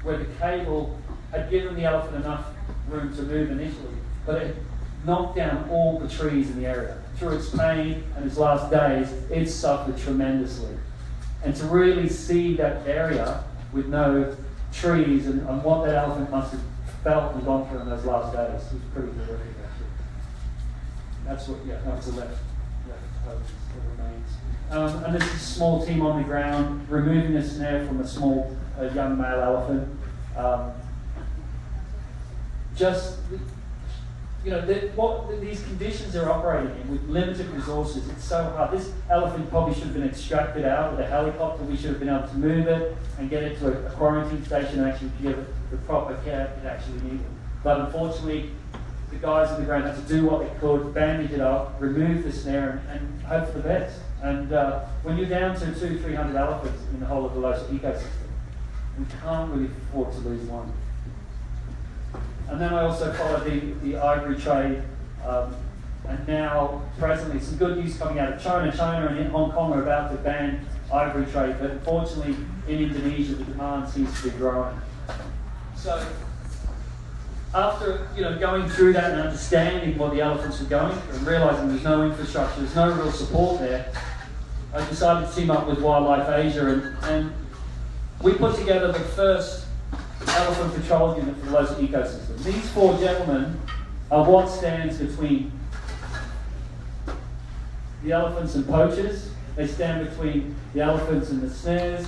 where the cable had given the elephant enough room to move initially, but it knocked down all the trees in the area. Through its pain and its last days, it suffered tremendously. And to really see that area with no trees and what that elephant must have felt and gone through in those last days was pretty horrific, actually. That's what, yeah, that's the left post that remains. And there's a small team on the ground removing the snare from a small young male elephant. These conditions they're operating in with limited resources, it's so hard. This elephant probably should have been extracted out with a helicopter. We should have been able to move it and get it to a quarantine station and actually give it the proper care it actually needed. But unfortunately, the guys on the ground had to do what they could, bandage it up, remove the snare, and hope for the best. And when you're down to 200-300 elephants in the whole of the Losa ecosystem, we can't really afford to lose one. And then I also followed the ivory trade, and now presently some good news coming out of China. China and Hong Kong are about to ban ivory trade, but unfortunately in Indonesia the demand seems to be growing. So after going through that and understanding what the elephants were going through and realising there's no infrastructure, there's no real support there, I decided to team up with Wildlife Asia, and we put together the first elephant patrol unit for the Losa ecosystem. These four gentlemen are what stands between the elephants and poachers. They stand between the elephants and the snares.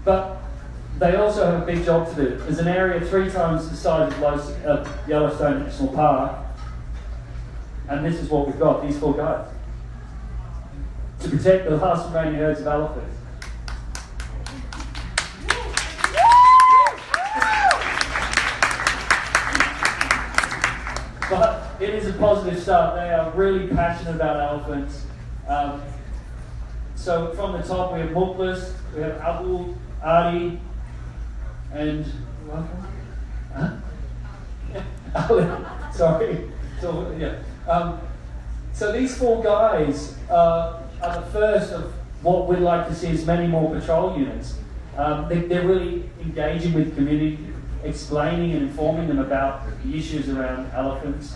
But they also have a big job to do. There's an area 3 times the size of Yellowstone National Park, and this is what we've got, these 4 guys, to protect the last remaining herds of elephants. But it is a positive start. They are really passionate about elephants. So from the top we have Muklis, we have Abu, Adi, and sorry. So yeah. So these 4 guys are the first of what we'd like to see as many more patrol units. They're really engaging with the community, explaining and informing them about the issues around elephants.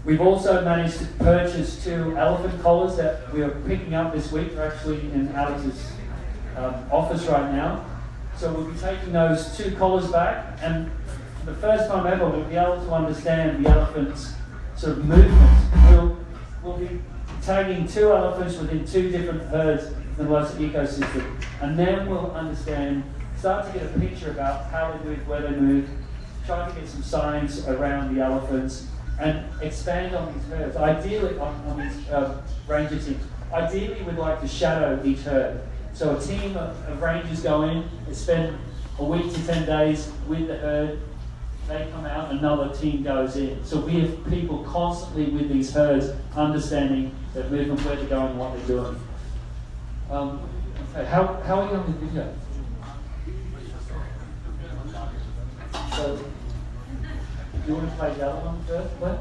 We've also managed to purchase 2 elephant collars that we are picking up this week. They're actually in Alex's office right now. So we'll be taking those 2 collars back, and for the first time ever we'll be able to understand the elephants' sort of movements. We'll be tagging 2 elephants within 2 different herds in the Losa ecosystem, and then we'll start to get a picture about how they move, where they move, try to get some science around the elephants, and expand on these herds. Ideally, on these ranger teams. Ideally, we'd like to shadow each herd. So a team of rangers go in, they spend a week to 10 days with the herd, they come out, another team goes in. So we have people constantly with these herds, understanding their movement, where they're going, and what they're doing. Okay, how are you on the video? So, do you want to play the other one first, Glenn?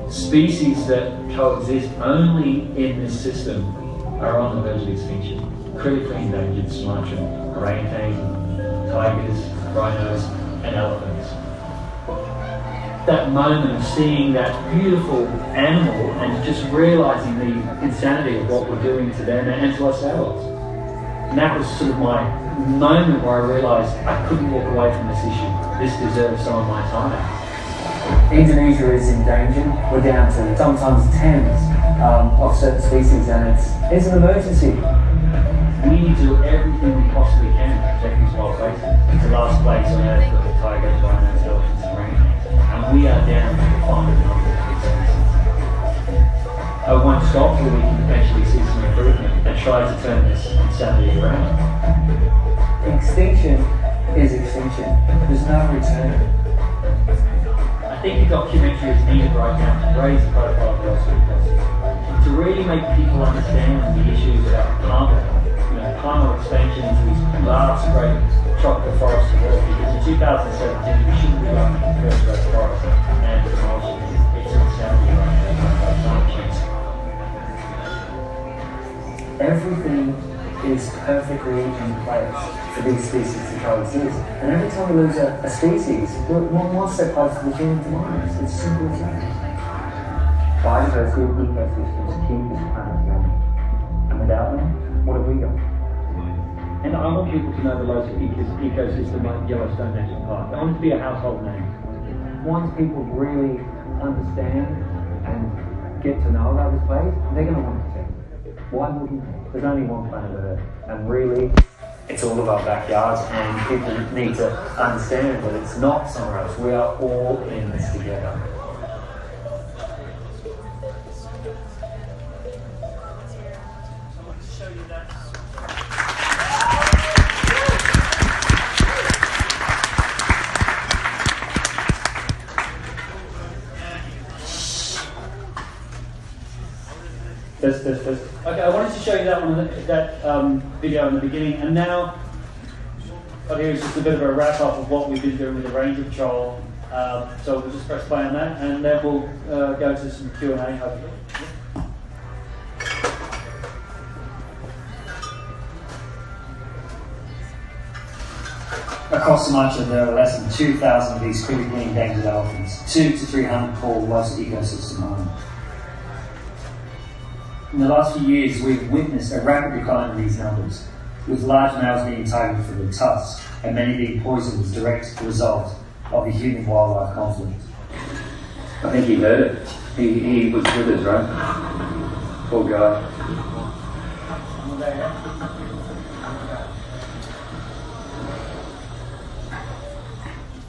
Species that coexist only in this system are on the verge of extinction. Critically endangered Sumatran orangutans, tigers, rhinos, and elephants. That moment of seeing that beautiful animal and just realising the insanity of what we're doing to them and to ourselves. And that was sort of my moment where I realised I couldn't walk away from this issue. This deserves some of my time. Indonesia is in danger. We're down to sometimes tens of certain species, and it's an emergency. We need to do everything we possibly can to protect these wild places. It's the last place on earth for the tigers, rhinos, elephants, and orangutans, and we are down to the final number of these species. I won't stop till we can eventually see some improvement and try to turn this insanity around. extinction is extinction. There's no return. I think a documentary is needed right now to raise the profile of the loss of ecosystem, to really make people understand the issues about climate, climate expansion to these last great tropical forests of the world, because in 2017 we shouldn't be like the first great forest and demolition. It's insanity right now about climate change. Everything is perfectly in place for these species to coexist. And every time we lose a species, we're one step closer to the human demise. It's simple as that. Biodiversity of ecosystems keep this planet going. And without them, what have we got? And I want people to know the local ecosystem like Yellowstone National Park. I want it to be a household name. Once people really understand and get to know about this place, they're going to want to protect it. Why wouldn't they? There's only one planet Earth, and really, it's all of our backyards, and people need to understand that it's not somewhere else. We are all in this together. Test. Okay, I wanted to show you that one, that video in the beginning, and now here is just a bit of a wrap up of what we've been doing with the Ranger Patrol. So we'll just press play on that, and then we'll go to some Q&A hopefully. Across Sumatra, there are less than 2,000 of these critically endangered elephants, 200 to 300 called lost ecosystem home. In the last few years, we've witnessed a rapid decline in these numbers, with large males being targeted for their tusks and many being poisoned as a direct result of the human-wildlife conflict. I think he heard it. He was with us, right? Poor guy.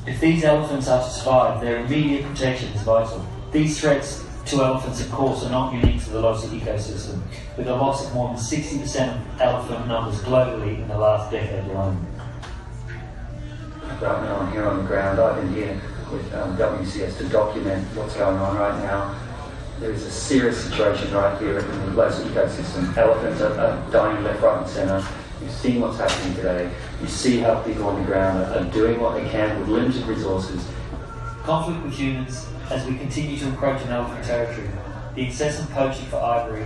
If these elephants are to survive, their immediate protection is vital. These threats to elephants, of course, are not unique to the Lhasa ecosystem, with a loss of more than 60% of elephant numbers globally in the last decade alone. Right now I'm here on the ground. I've been here with WCS to document what's going on right now. There is a serious situation right here in the Lhasa ecosystem. Elephants are dying left, right and centre. You've seen what's happening today. You see how people on the ground are doing what they can with limited resources. Conflict with humans as we continue to encroach on elephant territory, the incessant poaching for ivory,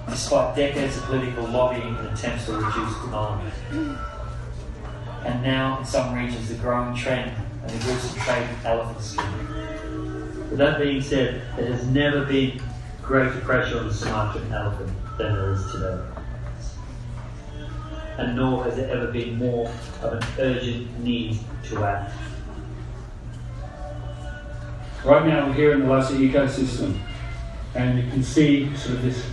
despite decades of political lobbying and attempts to reduce demand. And now, in some regions, the growing trend and the gruesome trade in elephant skin. With that being said, there has never been greater pressure on the Sumatran elephant than there is today. And nor has there ever been more of an urgent need to act. Right now we're here in the Lhasa ecosystem, and you can see sort of this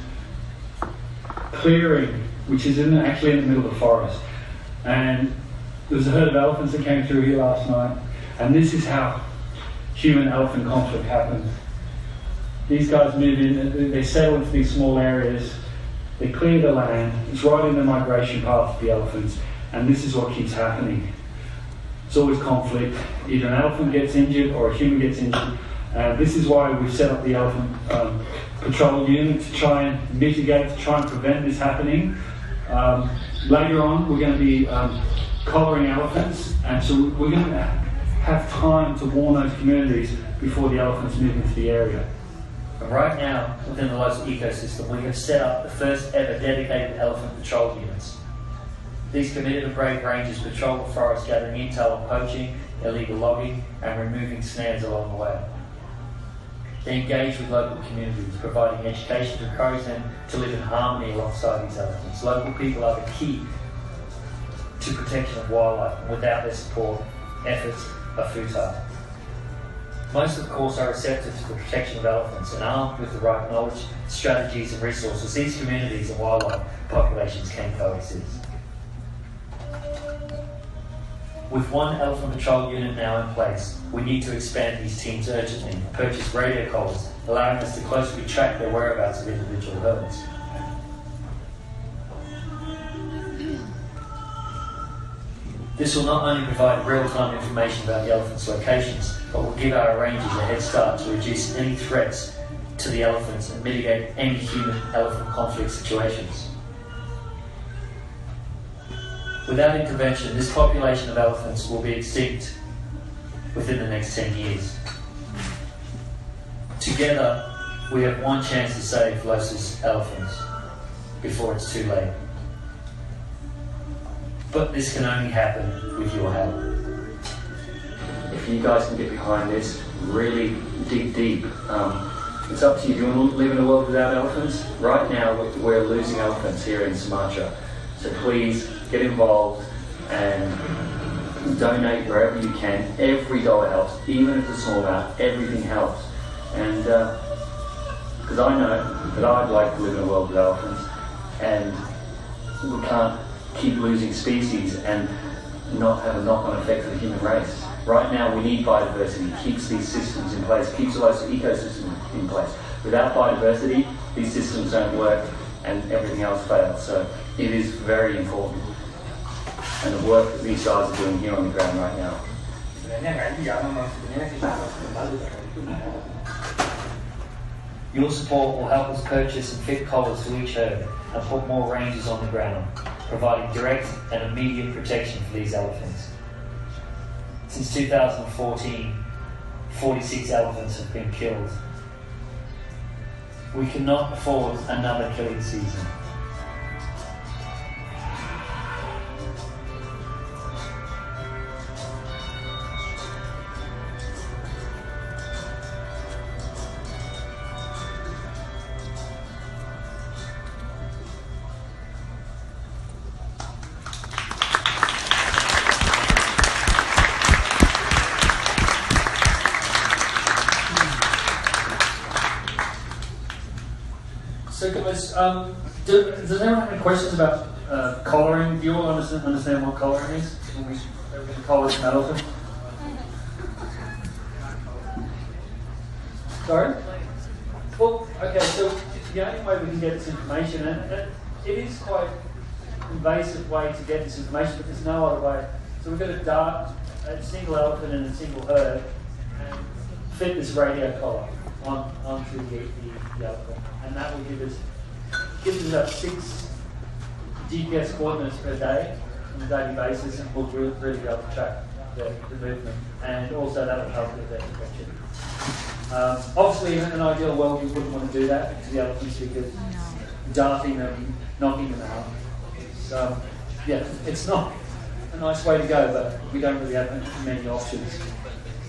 clearing which is actually in the middle of the forest. And there was a herd of elephants that came through here last night, and this is how human-elephant conflict happens. These guys move in, they settle into these small areas, they clear the land, it's right in the migration path of the elephants, and this is what keeps happening. It's always conflict. Either an elephant gets injured or a human gets injured. This is why we've set up the elephant patrol unit to try and mitigate, to try and prevent this happening. Later on, we're going to be collaring elephants, and so we're going to have time to warn those communities before the elephants move into the area. And right now, within the Lhasa ecosystem, we have set up the first ever dedicated elephant patrol units. These committed and brave rangers patrol the forest, gathering intel on poaching, illegal logging, and removing snares along the way. They engage with local communities, providing education to encourage them to live in harmony alongside these elephants. Local people are the key to protection of wildlife, and without their support, efforts are futile. Most, of course, are receptive to the protection of elephants, and armed with the right knowledge, strategies and resources, these communities and wildlife populations can coexist. With one elephant patrol unit now in place, we need to expand these teams urgently and purchase radio collars, allowing us to closely track the whereabouts of individual herds. This will not only provide real-time information about the elephants' locations, but will give our rangers a head start to reduce any threats to the elephants and mitigate any human-elephant conflict situations. Without intervention, this population of elephants will be extinct within the next 10 years. Together, we have one chance to save Los's elephants before it's too late. But this can only happen with your help. If you guys can get behind this, really dig deep. It's up to you. Do you want to live in a world without elephants? Right now, we're losing elephants here in Sumatra. So please get involved and donate wherever you can. Every dollar helps, even if it's a small amount. Everything helps. And because I know that I'd like to live in a world with elephants, and we can't keep losing species and not have a knock-on effect for the human race. Right now we need biodiversity, keeps these systems in place, keeps the local ecosystem in place. Without biodiversity, these systems don't work and everything else fails. So it is very important. And the work that these guys are doing here on the ground right now. Your support will help us purchase and fit collars to each herd and put more rangers on the ground, providing direct and immediate protection for these elephants. Since 2014, 46 elephants have been killed. We cannot afford another killing season. So guys, does anyone have any questions about collaring? Do you all understand what collaring is? When we collar an elephant? Sorry? Well, okay, so the only way we can get this information, and it is quite an invasive way to get this information, but there's no other way. So we've got to dart a single elephant in a single herd and fit this radio collar onto the elephant. And that will gives us about 6 GPS coordinates per day on a daily basis, and we'll really be able to track the movement. And also that will help with their protection. Obviously, in an ideal world, you wouldn't want to do that to the elephants because darting them, knocking them out. So, yeah, it's not a nice way to go, but we don't really have many options.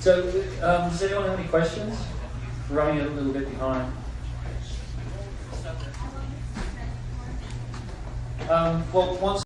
So, does anyone have any questions? We're running a little bit behind. Well, once